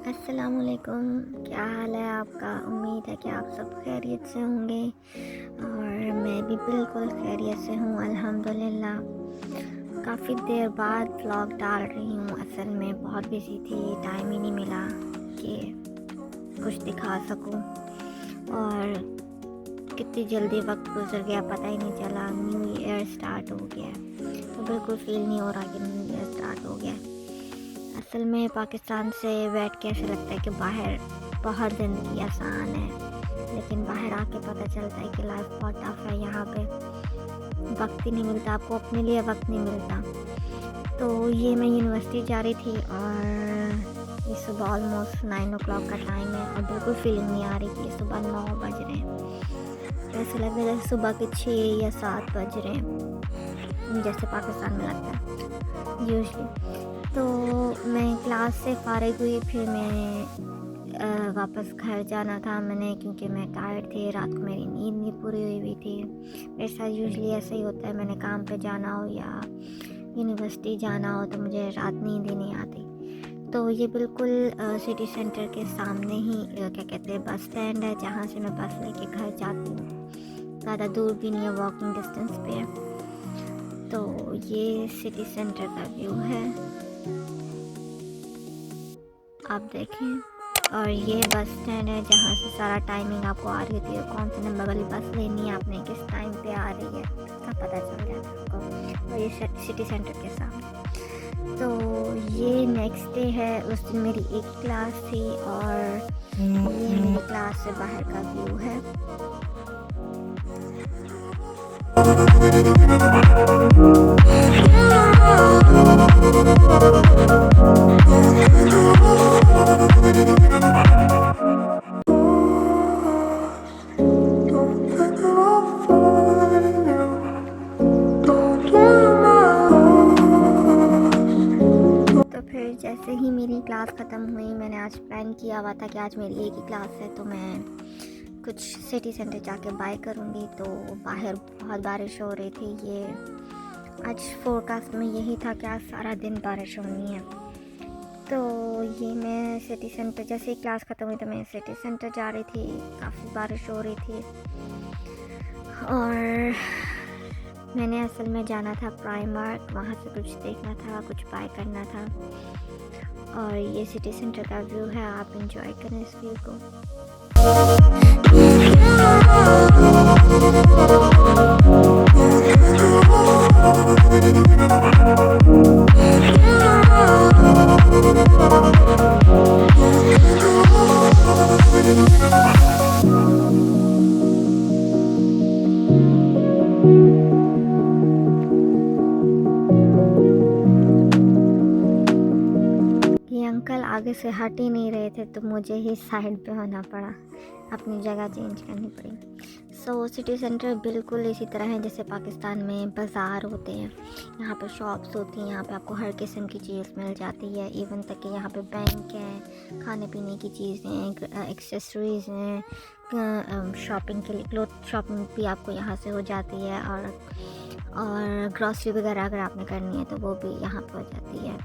अस्सलामुअलैकुम। क्या हाल है आपका? उम्मीद है कि आप सब खैरियत से होंगे और मैं भी बिल्कुल खैरियत से हूँ अल्हम्दुलिल्लाह। काफ़ी देर बाद व्लॉग डाल रही हूँ। असल में बहुत बिज़ी थी, टाइम ही नहीं मिला कि कुछ दिखा सकूँ और कितनी जल्दी वक्त गुजर गया पता ही नहीं चला। न्यू ईयर स्टार्ट हो गया तो बिल्कुल फील नहीं हो रहा कि न्यू ईयर स्टार्ट हो गया। असल में पाकिस्तान से बैठ के ऐसा लगता है कि बाहर ज़िंदगी आसान है, लेकिन बाहर आके पता चलता है कि लाइफ बहुत टफ है। यहाँ पे वक्त ही नहीं मिलता, आपको अपने लिए वक्त नहीं मिलता। तो ये मैं यूनिवर्सिटी जा रही थी और ये सुबह ऑलमोस्ट 9 o'clock का टाइम है और बिल्कुल फीलिंग नहीं आ रही कि सुबह 9 बज रहे हैं। ऐसा लग रहा है जैसे सुबह के 6 या 7 बज रहे हैं, जैसे पाकिस्तान में लगता है यूजली। तो मैं क्लास से फ़ारिग हुई, फिर मैं वापस घर जाना था मैंने, क्योंकि मैं टायर्ड थी, रात को मेरी नींद नहीं पूरी हुई थी। मेरे साथ यूजुअली ऐसा ही होता है, मैंने काम पे जाना हो या यूनिवर्सिटी जाना हो तो मुझे रात नींद ही नहीं आती। तो ये बिल्कुल सिटी सेंटर के सामने ही क्या कहते हैं बस स्टैंड है, जहाँ से मैं बस लेके घर जाती हूँ। ज़्यादा दूर भी नहीं है, वॉकिंग डिस्टेंस पे है। तो ये सिटी सेंटर का व्यू है, आप देखें। और ये बस स्टैंड है जहाँ से सारा टाइमिंग आपको आ रही होती है, कौन से नंबर वाली बस लेनी है आपने, किस टाइम पे आ रही है, सब पता चल जाता है आपको। और ये सिटी सेंटर के सामने। तो ये नेक्स्ट डे है, उस दिन मेरी एक क्लास थी और ये मेरी क्लास से बाहर का व्यू है। फिर जैसे ही मेरी क्लास ख़त्म हुई, मैंने आज प्लान किया हुआ था कि आज मेरी एक ही क्लास है तो मैं कुछ सिटी सेंटर जाके बाय करूँगी। तो बाहर बहुत बारिश हो रही थी। ये आज फोरकास्ट में यही था कि आज सारा दिन बारिश होनी है। तो ये मैं सिटी सेंटर, जैसे ही क्लास ख़त्म हुई तो मैं सिटी सेंटर जा रही थी। काफ़ी बारिश हो रही थी और मैंने असल में जाना था प्राइमार्क, वहाँ से कुछ देखना था, कुछ बाय करना था। और ये सिटी सेंटर का व्यू है, आप इंजॉय करें इस व्यू को। अंकल आगे से हट ही नहीं रहे थे तो मुझे ही साइड पे होना पड़ा, अपनी जगह चेंज करनी पड़ी। सो सिटी सेंटर बिल्कुल इसी तरह है जैसे पाकिस्तान में बाज़ार होते हैं। यहाँ पे शॉप्स होती हैं, यहाँ पे आपको हर किस्म की चीज़ मिल जाती है। इवन तक कि यहाँ पे बैंक है, खाने पीने की चीज़ें, एक्सेसरीज़ हैं, शॉपिंग के लिए क्लोथ शॉपिंग भी आपको यहाँ से हो जाती है। और ग्रॉसरी वगैरह अगर आपने करनी है तो वो भी यहाँ पे हो जाती है।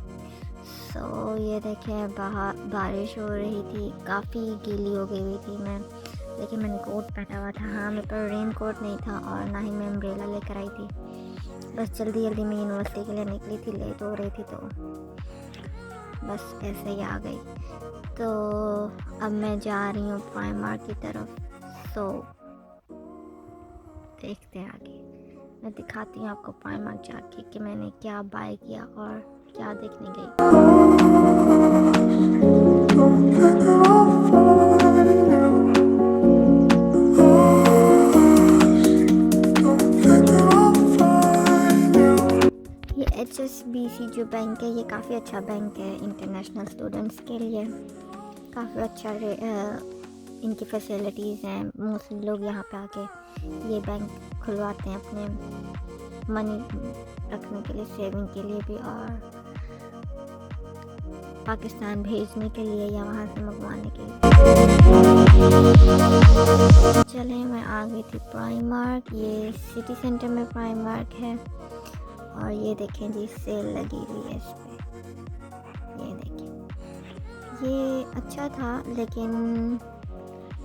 सो ये देखें, बाहर बारिश हो रही थी, काफ़ी गीली हो गई हुई थी मैं, लेकिन मैंने कोट पहना हुआ था। हाँ, मेरे पास रेन कोट नहीं था और ना ही मैं अम्ब्रेला लेकर आई थी। बस जल्दी जल्दी मैं यूनिवर्सिटी के लिए निकली थी, लेट हो रही थी तो बस ऐसे ही आ गई। तो अब मैं जा रही हूँ प्राइमार्क की तरफ। सो देखते हैं आगे, मैं दिखाती हूँ आपको प्राइमार्क जाके कि मैंने क्या बाय किया और क्या देखने गई। ये HSBC जो बैंक है, ये काफ़ी अच्छा बैंक है इंटरनेशनल स्टूडेंट्स के लिए। काफ़ी अच्छा इनकी फैसिलिटीज़ हैं। मोस्टली लोग यहाँ पे आके ये बैंक खुलवाते हैं अपने मनी रखने के लिए, सेविंग के लिए भी, और पाकिस्तान भेजने के लिए या वहाँ से मंगवाने के लिए। चले, मैं आ गई थी प्राइमार्क। ये सिटी सेंटर में प्राइमार्क है और ये देखें जी, सेल लगी हुई है इस पर। ये देखें, ये अच्छा था लेकिन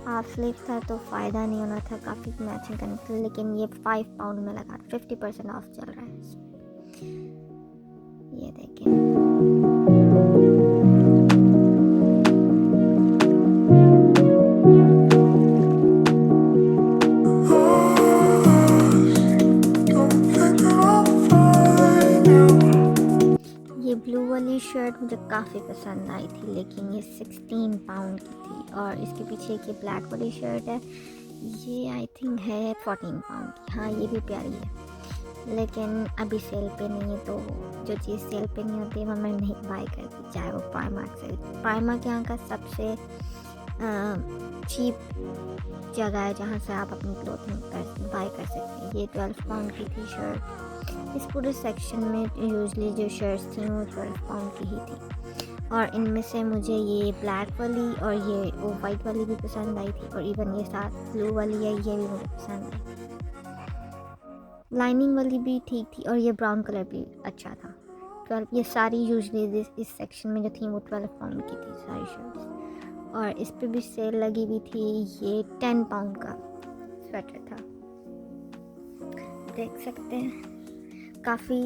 हाफ स्लीव था तो फ़ायदा नहीं होना था काफ़ी मैचिंग करने के लिए, लेकिन ये 5 पाउंड में लगा 50% ऑफ चल रहा है। ये देखें। ये ब्लू वाली शर्ट मुझे काफ़ी पसंद आई थी, लेकिन ये 16 पाउंड की थी। और इसके पीछे एक ये ब्लैक वाली शर्ट है, ये आई थिंक है 14 पाउंड की। हाँ, ये भी प्यारी है, लेकिन अभी सेल पे नहीं है, तो जो चीज़ सेल पे नहीं होती वो मैं नहीं बाय करती, चाहे वो प्राइमार्क से। प्राइमार्क यहाँ का सबसे चीप जगह है जहाँ से आप अपनी क्लोथिंग बाय कर सकते हैं। ये 12 पाउंड की थी शर्ट। इस पूरे सेक्शन में यूजली जो शर्ट्स थी वो 12 पाउंड की ही थी, और इनमें से मुझे ये ब्लैक वाली और ये वाइट वाली भी पसंद आई थी, और इवन ये साथ ब्लू वाली है, ये भी मुझे पसंद आई। लाइनिंग वाली भी ठीक थी, और ये ब्राउन कलर भी अच्छा था। 12 ये सारी यूजली इस सेक्शन में जो थी वो 12 पाउंड की थी सारी शर्ट्स। और इस पे भी सेल लगी हुई थी। ये 10 पाउंड का स्वेटर था, देख सकते हैं। काफ़ी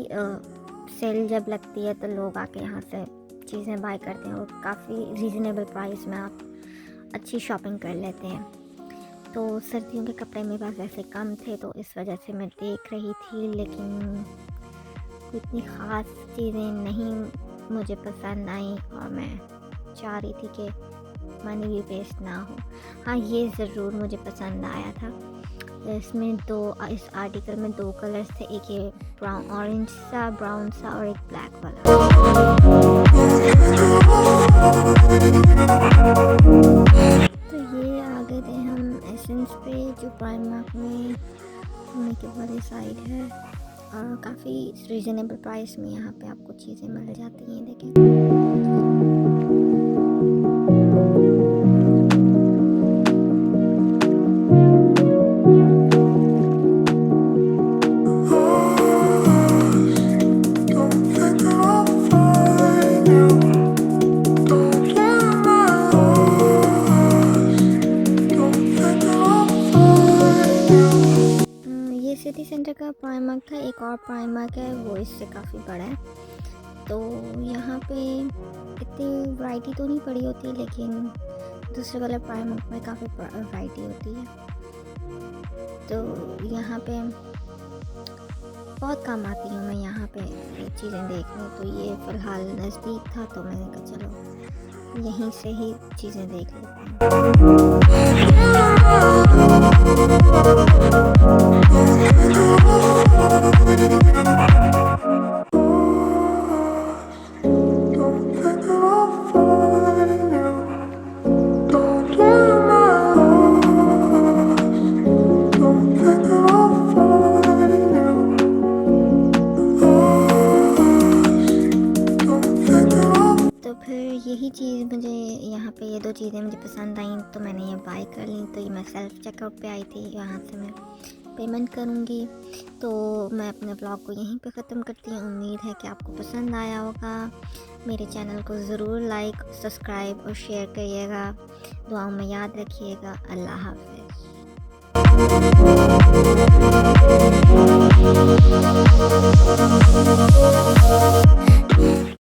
सेल जब लगती है तो लोग आके यहाँ से चीज़ें बाय करते हैं, और काफ़ी रीज़नेबल प्राइस में आप अच्छी शॉपिंग कर लेते हैं। तो सर्दियों के कपड़े मेरे पास ऐसे कम थे, तो इस वजह से मैं देख रही थी, लेकिन इतनी ख़ास चीज़ें नहीं मुझे पसंद आई, और मैं चाह रही थी कि मनी भी वेस्ट ना हो। हाँ, ये ज़रूर मुझे पसंद आया था। इसमें इस आर्टिकल में 2 कलर्स थे, एक ये ब्राउन ऑरेंज सा ब्राउन सा और एक ब्लैक वाला। तो ये आ गए थे हम एसेंस पे, जो प्राइमार्क में होने के वाली साइड है, और काफ़ी रीज़नेबल प्राइस में यहाँ पे आपको चीज़ें मिल जाती हैं। देखें, ये सिटी सेंटर का प्राइमार्क था। एक और प्राइमार्क है, वो इससे काफ़ी बड़ा है। तो यहाँ पे इतनी वैरायटी तो नहीं पड़ी होती, लेकिन दूसरे वाले प्राइमार्क में काफ़ी वैरायटी होती है। तो यहाँ पे बहुत कम आती हूँ मैं यहाँ पे चीज़ें देखने। तो ये फ़िलहाल नज़दीक था, तो मैंने कहा चलो यहीं से ही चीज़ें देख लेते यही चीज़ मुझे यहाँ पे, ये 2 चीज़ें मुझे पसंद आई, तो मैंने ये बाय कर ली। तो ये मैं सेल्फ़ चेकआउट पे आई थी, यहाँ से मैं पेमेंट करूँगी। तो मैं अपने ब्लॉग को यहीं पे ख़त्म करती हूँ। उम्मीद है कि आपको पसंद आया होगा। मेरे चैनल को ज़रूर लाइक, सब्सक्राइब और शेयर करिएगा। दुआओं में याद रखिएगा। अल्लाह हाफ़िज़।